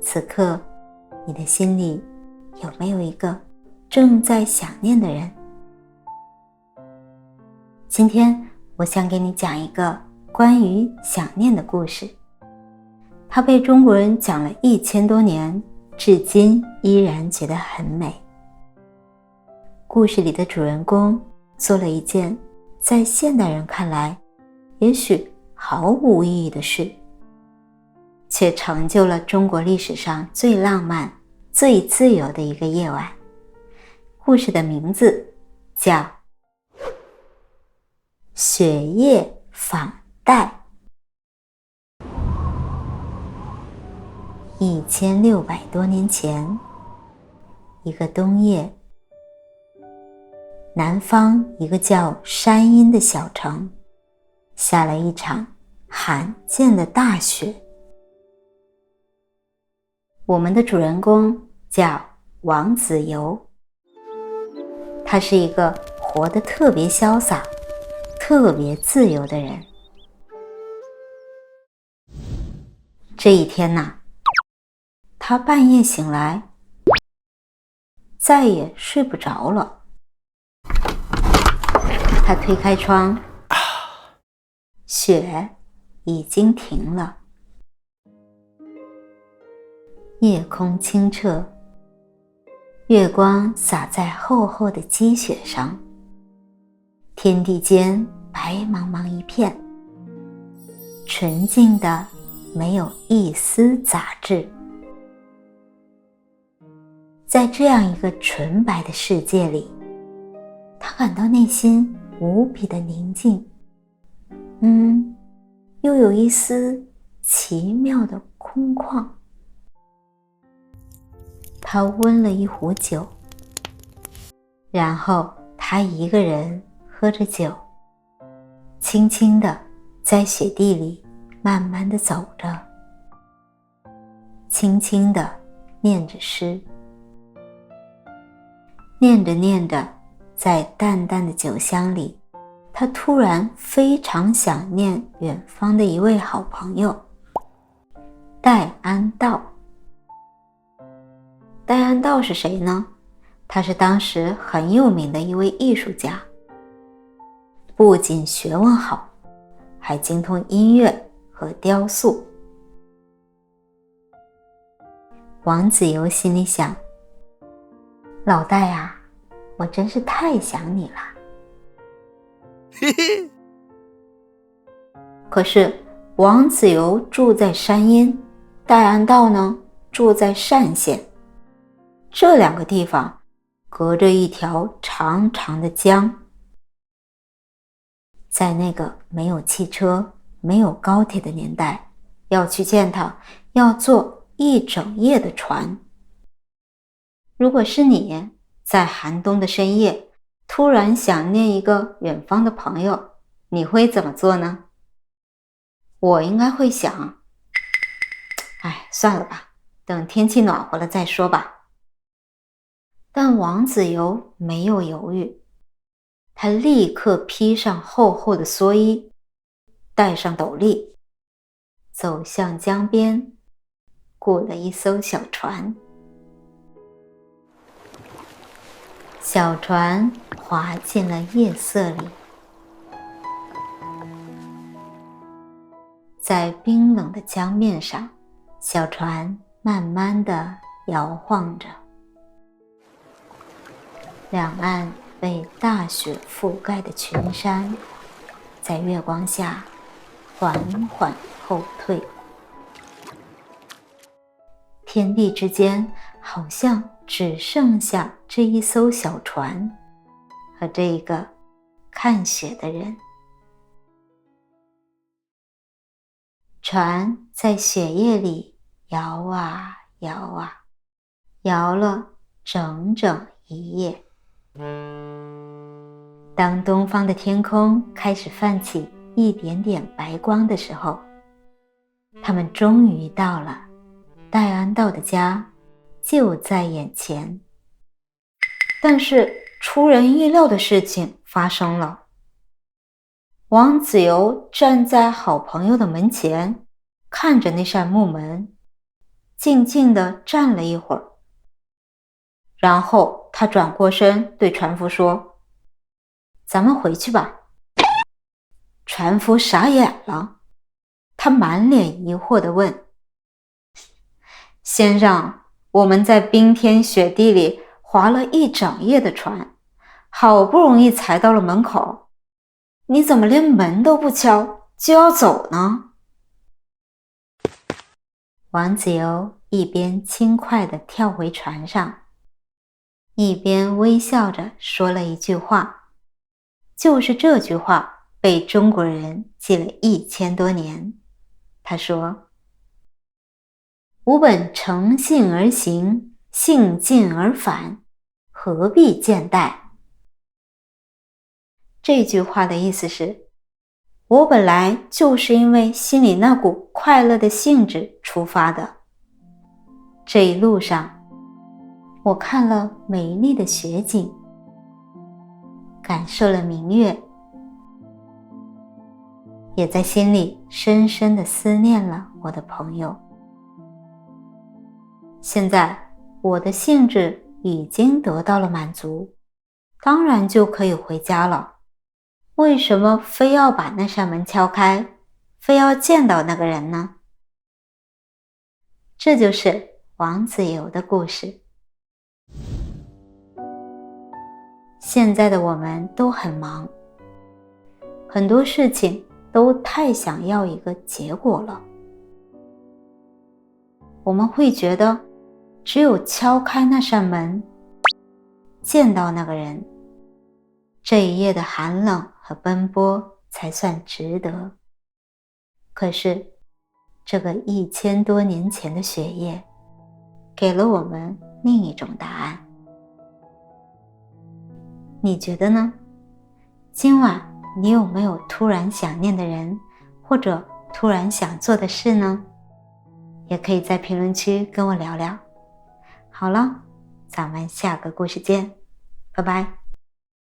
此刻你的心裡有沒有一個正在想念的人？今天我想給你講一個關於想念的故事，它被中國人講了1000多年，至今依然覺得很美。故事裡的主人公做了一件在現代人看來也許毫無意義的事，卻成就了中國歷史上最浪漫、最自由的一個夜晚。故事的名字叫雪夜訪戴。1600多年前，一個冬夜，南方一個叫山阴的小城下了一場罕見的大雪。我們的主人公叫王子猷，他是一個活得特別瀟灑、特別自由的人。這一天吶，他半夜醒來，再也睡不着了。他推開窗，雪已經停了。夜空清澈，月光灑在厚厚的積雪上，天地間白茫茫一片，純淨的沒有一絲雜質。在這樣一個純白的世界裡，他感到內心無比的寧靜，又有一絲奇妙的空曠。他溫了一壺酒，然後他一個人喝着酒，輕輕地在雪地裡慢慢地走着，輕輕地念着詩。念着念着，在淡淡的酒香裡，他突然非常想念遠方的一位好朋友戴安道。戴安道是誰呢？他是当時很有名的一位藝術家，不僅學問好，還精通音樂和雕塑。王子猷心裡想，老戴啊，我真是太想你了。可是王子猷住在山阴，戴安道呢，住在單縣。這兩個地方隔着一條長長的江。在那個沒有汽車、沒有高鐵的年代，要去見他，要坐一整夜的船。如果是你，在寒冬的深夜，突然想念一個遠方的朋友，你會怎麼做呢？我應該會想，算了吧，等天氣暖和了再說吧。但王子猷沒有猶豫，他立刻披上厚厚的蓑衣，戴上斗笠，走向江邊，雇了一艘小船。小船滑進了夜色裡，在冰冷的江面上，小船慢慢地搖晃着。两岸被大雪覆蓋的群山，在月光下緩緩後退。天地之間好像只剩下這一艘小船和這一個看雪的人。船在雪夜裡搖啊搖啊，搖了整整一夜。當東方的天空開始泛起一點點白光的時候，他們終於到了戴安道的家，就在眼前。但是出人意料的事情發生了。王子猷站在好朋友的門前，看着那扇木門，靜靜地站了一會兒，然後他轉過身對船夫說：“咱們回去吧。”船夫傻眼了，他滿臉疑惑地問：“先生，我們在冰天雪地裡划了一整夜的船，好不容易才到了門口，你怎麼連門都不敲就要走呢？”王子猷一邊輕快地跳回船上，一邊微笑着說了一句話，就是這句話被中國人記了1000多年。他說：“吾本誠信而行，信盡而返，何必見待？”這句話的意思是，我本來就是因為心裡那股快樂的興致出發的。這一路上，我看了美麗的雪景，感受了明月，也在心裡深深地思念了我的朋友。現在我的興致已經得到了滿足，當然就可以回家了。為什麼非要把那扇門敲開，非要見到那個人呢？這就是王子猷的故事。現在的我們都很忙，很多事情都太想要一個結果了。我們會覺得，只有敲開那扇門，見到那個人，這一夜的寒冷和奔波才算值得。可是，這個1000多年前的雪夜，給了我們另一種答案。你覺得呢？今晚你有沒有突然想念的人，或者突然想做的事呢？也可以在評論區跟我聊聊。好了，咱們下個故事見，拜拜。